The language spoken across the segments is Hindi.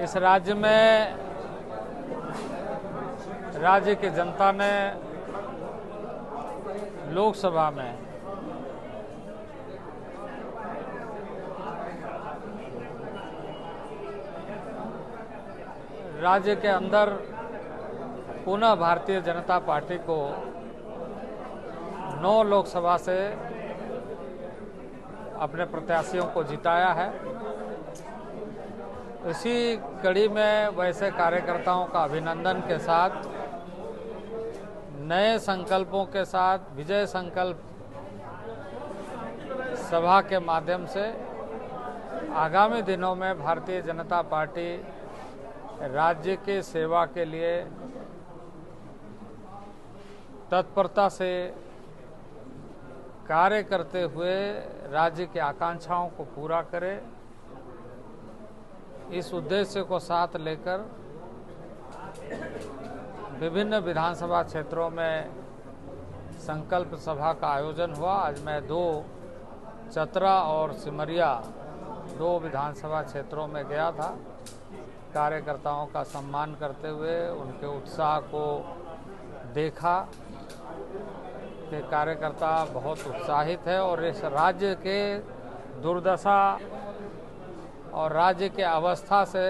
इस राज्य में राज्य की जनता ने लोकसभा में राज्य के अंदर पुनः भारतीय जनता पार्टी को 9 लोकसभा से अपने प्रत्याशियों को जिताया है। इसी कड़ी में वैसे कार्यकर्ताओं का अभिनंदन के साथ, नए संकल्पों के साथ विजय संकल्प सभा के माध्यम से आगामी दिनों में भारतीय जनता पार्टी राज्य के सेवा के लिए तत्परता से कार्य करते हुए राज्य की आकांक्षाओं को पूरा करे, इस उद्देश्य को साथ लेकर विभिन्न विधानसभा क्षेत्रों में संकल्प सभा का आयोजन हुआ। आज मैं 2 चतरा और सिमरिया 2 विधानसभा क्षेत्रों में गया था। कार्यकर्ताओं का सम्मान करते हुए उनके उत्साह को देखा कि कार्यकर्ता बहुत उत्साहित है और इस राज्य के दुर्दशा और राज्य के अवस्था से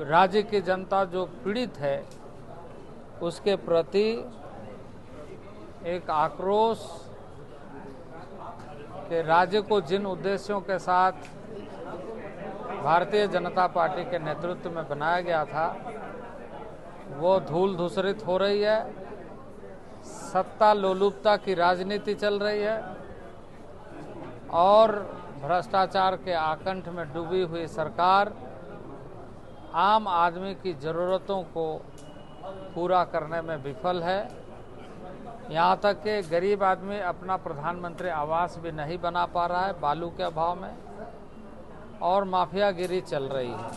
राज्य की जनता जो पीड़ित है उसके प्रति एक आक्रोश कि राज्य को जिन उद्देश्यों के साथ भारतीय जनता पार्टी के नेतृत्व में बनाया गया था वो धूल धूसरित हो रही है। सत्ता लोलुपता की राजनीति चल रही है और भ्रष्टाचार के आकंठ में डूबी हुई सरकार आम आदमी की ज़रूरतों को पूरा करने में विफल है। यहाँ तक कि गरीब आदमी अपना प्रधानमंत्री आवास भी नहीं बना पा रहा है बालू के अभाव में, और माफियागिरी चल रही है।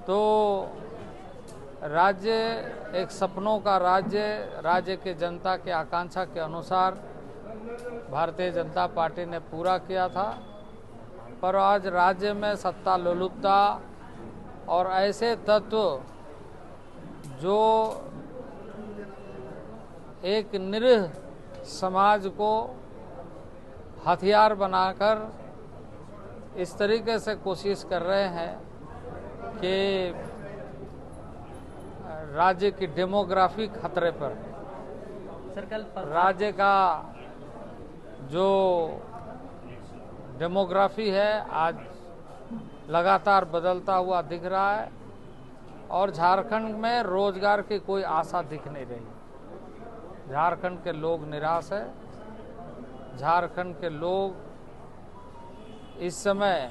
तो राज्य एक सपनों का राज्य के जनता के आकांक्षा के अनुसार भारतीय जनता पार्टी ने पूरा किया था, पर आज राज्य में सत्ता लोलुपता और ऐसे तत्व जो एक निरीह समाज को हथियार बनाकर इस तरीके से कोशिश कर रहे हैं कि राज्य की डेमोग्राफी खतरे पर है। राज्य का जो डेमोग्राफी है आज लगातार बदलता हुआ दिख रहा है और झारखंड में रोजगार की कोई आशा दिख नहीं रही। झारखंड के लोग निराश है। झारखंड के लोग इस समय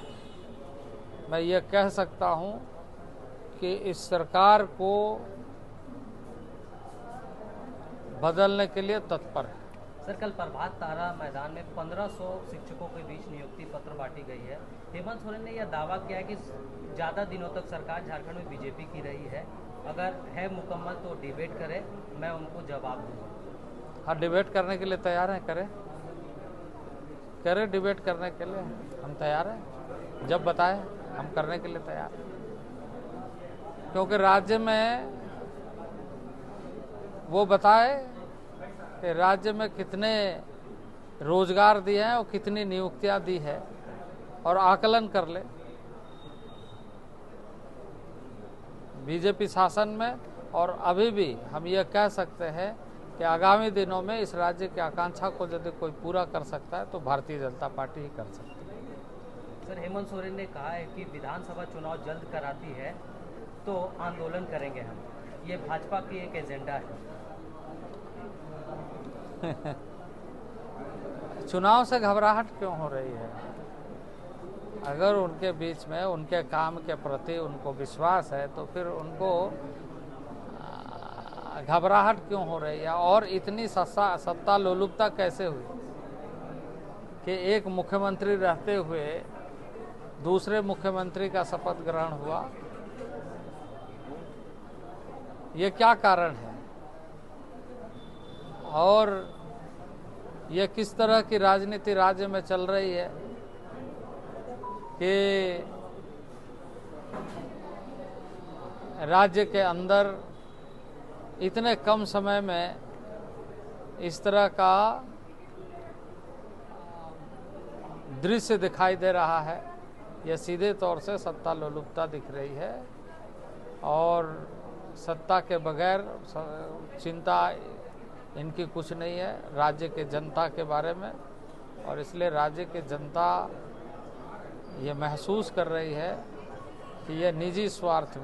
मैं ये कह सकता हूं कि इस सरकार को बदलने के लिए तत्पर है। सर, कल प्रभात तारा मैदान में 1500 शिक्षकों के बीच नियुक्ति पत्र बांटी गई है। हेमंत सोरेन ने यह दावा किया है कि ज़्यादा दिनों तक सरकार झारखंड में बीजेपी की रही है, अगर है मुकम्मल तो डिबेट करें, मैं उनको जवाब दूंगा। हाँ, डिबेट करने के लिए तैयार हैं, करें डिबेट करने के लिए हम तैयार हैं। जब बताएं हम करने के लिए तैयार हैं, क्योंकि राज्य में वो बताए कि राज्य में कितने रोजगार दिए हैं और कितनी नियुक्तियां दी है और आकलन कर ले। बीजेपी शासन में और अभी भी हम ये कह सकते हैं कि आगामी दिनों में इस राज्य की आकांक्षा को यदि कोई पूरा कर सकता है तो भारतीय जनता पार्टी ही कर सकती है। सर, हेमंत सोरेन ने कहा है कि विधानसभा चुनाव जल्द कराती है तो आंदोलन करेंगे हम, ये भाजपा की एक एजेंडा है। चुनाव से घबराहट क्यों हो रही है? अगर उनके बीच में उनके काम के प्रति उनको विश्वास है तो फिर उनको घबराहट क्यों हो रही है? और इतनी सत्ता लोलुपता कैसे हुई कि एक मुख्यमंत्री रहते हुए दूसरे मुख्यमंत्री का शपथ ग्रहण हुआ? ये क्या कारण है और ये किस तरह की राजनीति राज्य में चल रही है कि राज्य के अंदर इतने कम समय में इस तरह का दृश्य दिखाई दे रहा है। यह सीधे तौर से सत्ता लोलुपता दिख रही है और सत्ता के बगैर चिंता इनकी कुछ नहीं है राज्य के जनता के बारे में, और इसलिए राज्य की जनता ये महसूस कर रही है कि ये निजी स्वार्थ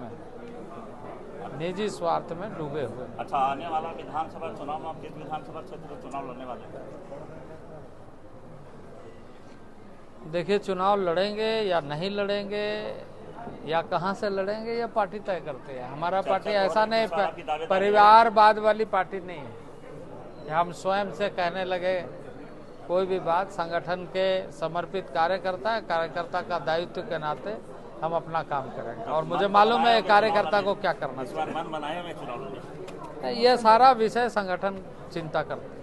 में डूबे हुए। अच्छा, आने वाला विधानसभा चुनाव में आप किस विधानसभा क्षेत्र में चुनाव लड़ने वाले हैं? देखिए, चुनाव लड़ेंगे या नहीं लड़ेंगे या कहां से लड़ेंगे यह पार्टी तय करते हैं। हमारा पार्टी ऐसा नहीं, परिवारवाद वाली पार्टी नहीं है। हम स्वयं से कहने लगे कोई भी बात संगठन के समर्पित कार्यकर्ता है, कार्यकर्ता का दायित्व के नाते हम अपना काम करेंगे और मुझे मालूम है कार्यकर्ता को क्या करना चाहिए। मन बनाए हुए चुनाव लड़ने, यह सारा विषय संगठन चिंता करते हैं।